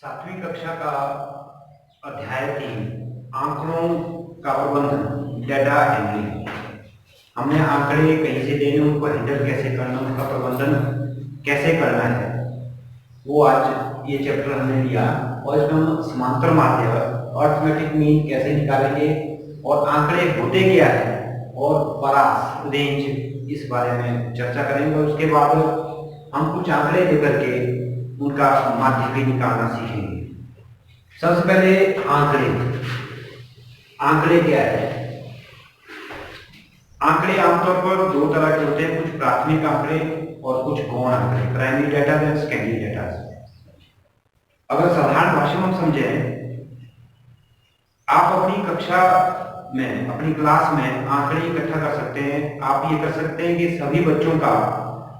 सातवीं कक्षा का अध्याय 3 आंकड़ों का प्रबंधन, डेटा हैंडलिंग। हमने आंकड़े कहीं से लेने, उनको हैंडल कैसे करना, उनका प्रबंधन कैसे करना है, वो आज ये चैप्टर हमने लिया। और इसमें हम समांतर माध्य, अर्थमेटिक मीन कैसे निकालेंगे और आंकड़े होते क्या है और परास, रेंज, इस बारे में चर्चा करेंगे। और उसके बाद हम कुछ आंकड़े लेकर के उनका माध्य भी निकालना सीखेंगे। सबसे पहले आंकड़े क्या है? आंकड़े आमतौर पर दो तरह के होते हैं, कुछ प्राथमिक आंकड़े और कुछ गौण आंकड़े, primary data and secondary data. अगर साधारण भाषा में हम समझें, आप अपनी कक्षा में, अपनी क्लास में आंकड़े इकट्ठा कर सकते हैं। आप ये कर सकते हैं कि सभी बच्चों का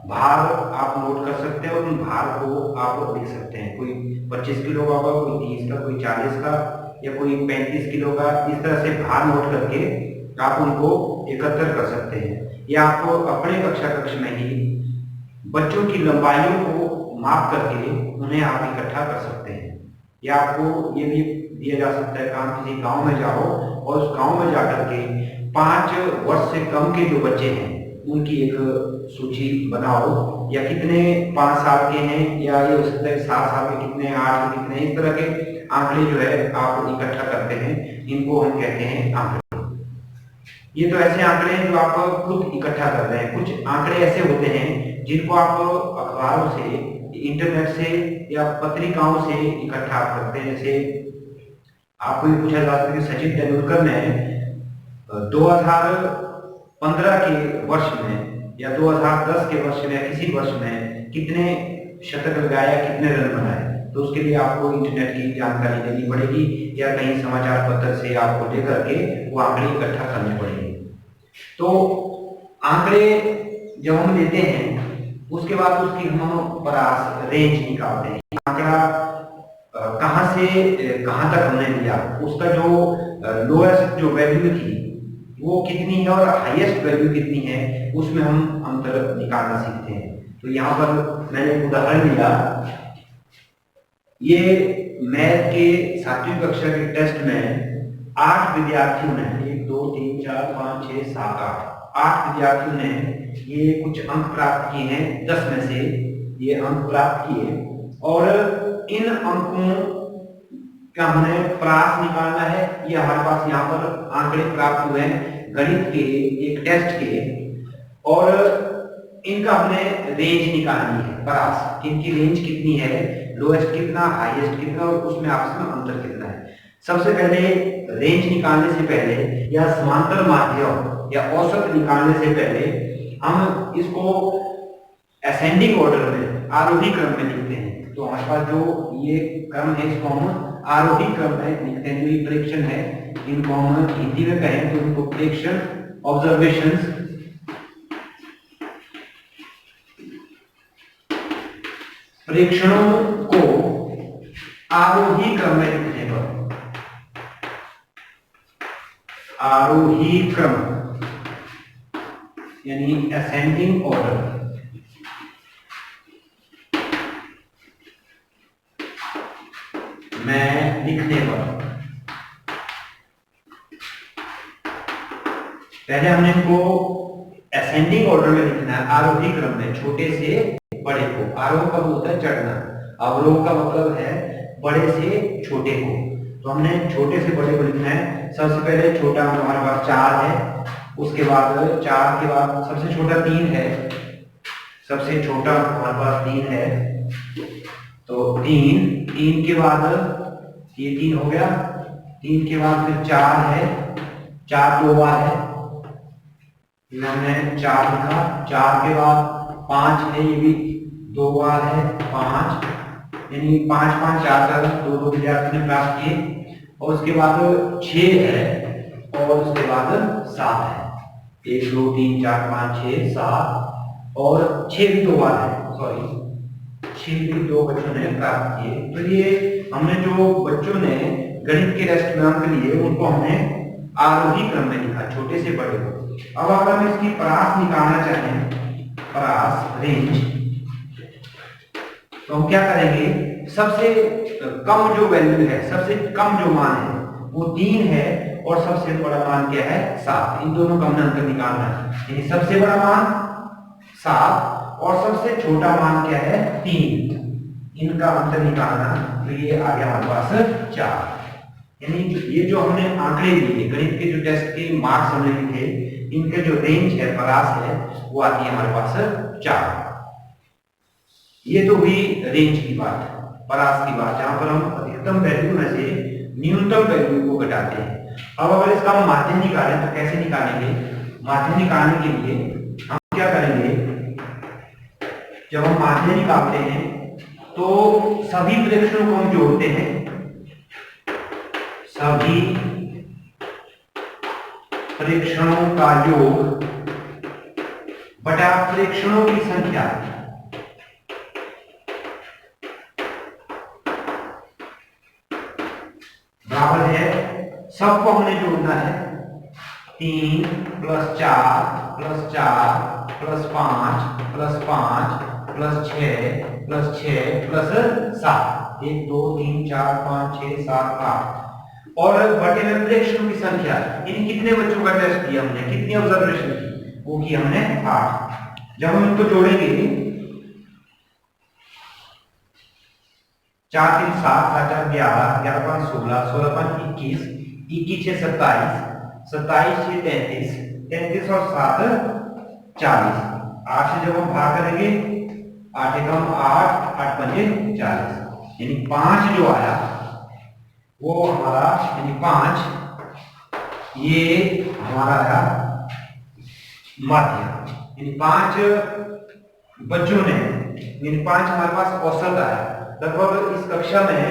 भार आप नोट कर सकते हैं और उन भार को आप लिख सकते हैं। कोई 25 किलो का होगा, कोई 30 का, कोई 40 का, या कोई 35 किलो का। इस तरह से भार नोट करके आप उनको एकत्र कर सकते हैं। या आप अपने कक्ष में ही बच्चों की लंबाइयों को माप करके उन्हें आप इकट्ठा कर सकते हैं। या आपको ये भी दिया जा सकता है काम, किसी गांव में जाओ और उस गांव में जाकर के 5 वर्ष से कम के जो बच्चे हैं उनकी एक सूची बनाओ, या कितने 5 साल के हैं, या ये हो सकता है 7 साल के कितने, 8 के कितने, इस तरह के आंकड़े जो है आप इकट्ठा करते हैं। इनको हम कहते हैं आंकड़े। ये तो ऐसे आंकड़े हैं जो आप खुद इकट्ठा कर रहे हैं। कुछ आंकड़े ऐसे होते हैं जिनको आप अखबारों से, इंटरनेट से या पत्रिकाओं से इकट्ठा करते हैं। जैसे आपको ये पूछा जा सकता है कि सचिन तेंदुलकर ने 2015 के वर्ष में या 2010 के वर्ष में, किसी वर्ष में कितने शतक लगाया, कितने रन बनाए, तो उसके लिए आपको इंटरनेट की जानकारी देनी पड़ेगी या कहीं समाचार पत्र से आपको लेकर के वो आंकड़े इकट्ठा करने पड़ेंगे। तो आंकड़े जब हम लेते हैं उसके बाद उसकी हम परास, रेंज निकालते हैं। आंकड़ा कहां से कहां तक हमने लिया, उसका जो लोएस्ट जो वैल्यू थी वो कितनी है और हाईएस्ट वैल्यू कितनी है, उसमें हम अंतर निकालना सीखते हैं। तो यहाँ पर मैंने एक उदाहरण लिया। ये मैथ के 7वीं कक्षा के टेस्ट में 8 विद्यार्थियों ने, 1 2 3 4 5 6 7 8 विद्यार्थियों ने ये कुछ अंक प्राप्त किए हैं। 10 में से ये अंक प्राप्त किए, और इन अंकों का हमें प्रास निकालना है। ये हमारे पास यहाँ पर आंकड़े प्राप्त हुए हैं गणित के एक टेस्ट के, और इनका हमें रेंज निकालनी है, परास, इनकी रेंज कितनी है, लोएस्ट कितना, हाईएस्ट कितना, और उसमें आपस में अंतर कितना है। सबसे पहले रेंज निकालने से पहले या समांतर माध्य या औसत निकालने से पहले हम इसको असेंडिंग ऑर्डर में, आरोही क्रम में लिखते हैं। तो हमारे पास जो ये क्रम है इसको हम आरोही क्रम में लिखते हैं। जो ये प्रेक्षण है, इनको हम हिंदी में कहें तो इनको प्रेक्षण, ऑब्जर्वेशंस, प्रेक्षणों को आरोही क्रम में लिखने पर, आरोही क्रम यानी असेंडिंग ऑर्डर में लिखने पर, पहले हमने इनको असेंडिंग ऑर्डर में लिखना है, आरोही क्रम में, छोटे से बड़े को। आरोह का होता है चढ़ना, अवरोह का मतलब है बड़े से छोटे को। तो हमने छोटे से बड़े को लिखना है। सबसे पहले छोटा हमारे पास 4 है, उसके बाद 4 के बाद सबसे छोटा 3 है, सबसे छोटा हमारे पास 3 है, तो 3 के बाद ये 3 हो गया, 3 के बाद फिर 4 है, 4 दो बार है, हमने 4 लिखा। 4 के बाद 5 है, ये भी 2 बार है, 5, यानी 5 5 4 4 2 विद्यार्थी ने प्राप्त किए। और उसके बाद 6 है, और उसके बाद 7 है, 1 2 3 4 5 6 7, और 6 भी 2 बार है, सॉरी 6 भी 2 बच्चों ने प्राप्त किए। तो ये हमने जो बच्चों ने गणित के टेस्ट में अंक लिए उनको हमने आरोही क्रम में लिखा, छोटे से बड़े को। अब अगर हम इसकी परास निकालना चाहें, परास, रेंज, तो हम क्या करेंगे, सबसे कम जो वैल्यू है, सबसे कम जो मान है वो 3 है और सबसे बड़ा मान क्या है 7। इन दोनों का हमने अंतर निकालना है। यानी सबसे बड़ा मान 7 और सबसे छोटा मान क्या है 3, इनका अंतर निकालना। तो ये आ गया हमारे पास 4। यानी ये जो हमने आंकड़े लिए गणित के जो टेस्ट के मार्क्स हमने लिखे, इनके जो रेंज है परास है वो आती है हमारे पास 4। ये तो हुई रेंज की बात, परास की बात, जहां पर हम अधिकतम वैल्यू में से न्यूनतम वैल्यू को घटाते हैं। अब अगर इसका हम माध्य निकालें तो कैसे निकालेंगे? माध्य निकालने के लिए हम क्या करेंगे, जब हम माध्य निकालते हैं तो सभी प्रेक्षणों को हम जोड़ते हैं, सभी प्रेक्षणों का योग बटा प्रेक्षणों की संख्या बराबर है, सबको हमने जोड़ना है 3 + 4 + 4 + 5 + 5 + 6 + 6 + 7, 1 2 3 4 5 6 7 8 और बटे में प्रेक्षणों की संख्या। इन कितने बच्चों का टेस्ट किया हमने, कितनी ऑब्जर्वेशन की, वो की हमने 8। जब हम इनको जोड़ेंगे 4 3 7 7 8 11 11 5 16 16 5 21 21 6 27 27 6 33 33 और 7 40। 8 से जब हम भाग करेंगे 8 एकम 8 8 पंजे 40, यानी 5 जो आया वो हमारा, यानी 5 ये हमारा आया माध्य। यानी 5 बच्चों ने, यानी 5 हमारे पास औसत आया। लगभग इस कक्षा में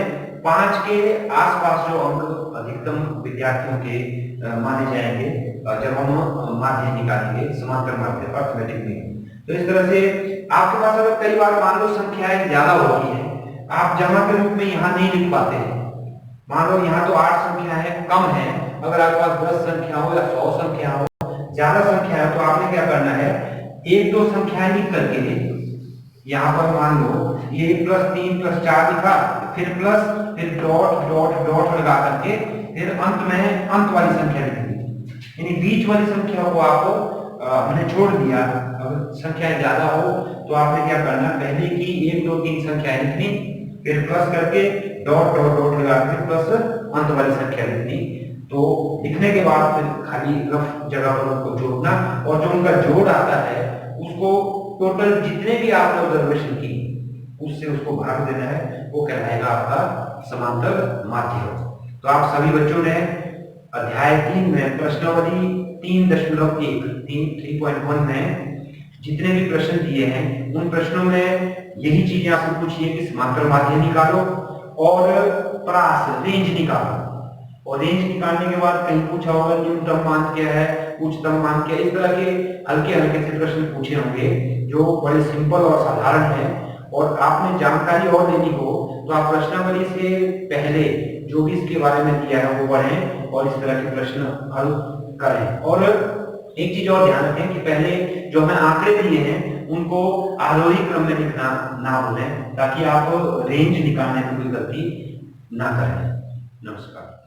5 के आसपास जो अंक अधिकतम विद्यार्थियों के माने जाएंगे जब हम माध्य निकालेंगे, समांतर माध्य अर्थमेटिक में। तो इस तरह से आपके पास अगर कई बार मान लो संख्याएं ज्यादा होती है, आप जमा के रूप में यहाँ नहीं लिख पाते हैं। मान लो यहाँ तो 8 संख्या है, कम है, अगर आपके पास 10 संख्या हो या 100 संख्या हो, ज्यादा संख्या है, तो आपने क्या करना है, 1 2 संख्याएं लिख करके यहाँ पर मान लो ये +3 +4 लिखा, फिर प्लस, फिर डॉट डॉट डॉट लगा करके फिर अंत में अंत वाली संख्या लिख दी। यानी बीच वाली संख्या को आप हमने छोड़ दिया। अगर संख्या ज्यादा हो तो आपने क्या करना, पहले की 1 2 3 संख्याएं लिखनी, फिर प्लस करके डॉट डॉट डॉट लगा के प्लस अंत वाली संख्या लिखनी। तो लिखने के बाद फिर खाली रफ जगह पर उनको जोड़ना, और जो उनका जोड़ आता है उसको टोटल जितने भी आपने ऑब्जर्वेशन की उससे उसको भाग देना है, वो कहलाएगा आपका समांतर माध्य। तो आप सभी बच्चों ने अध्याय 3 में प्रश्नावली 3.1 में जितने भी प्रश्न दिए हैं, उन प्रश्नों में यही चीजें आपको पूछी है कि समांतर माध्य निकालो और परास रेंज निकालो। और रेंज निकालने के बाद कहीं पूछा होगा न्यूनतम मान क्या है, उच्चतम मान क्या है, इस तरह के हल्के हल्के से प्रश्न पूछे होंगे जो बड़े सिंपल और साधारण हैं। और आपने जानकारी और लेनी हो तो आप प्रश्नावली से पहले जो भी इसके बारे में दिया है वो पढ़ें और इस तरह के प्रश्न हल करें। और एक चीज और ध्यान रखें कि पहले जो हमें आंकड़े दिए हैं उनको आरोही क्रम में लिखना ना भूलें, ताकि आप रेंज निकालने में कोई गलती ना करें। नमस्कार।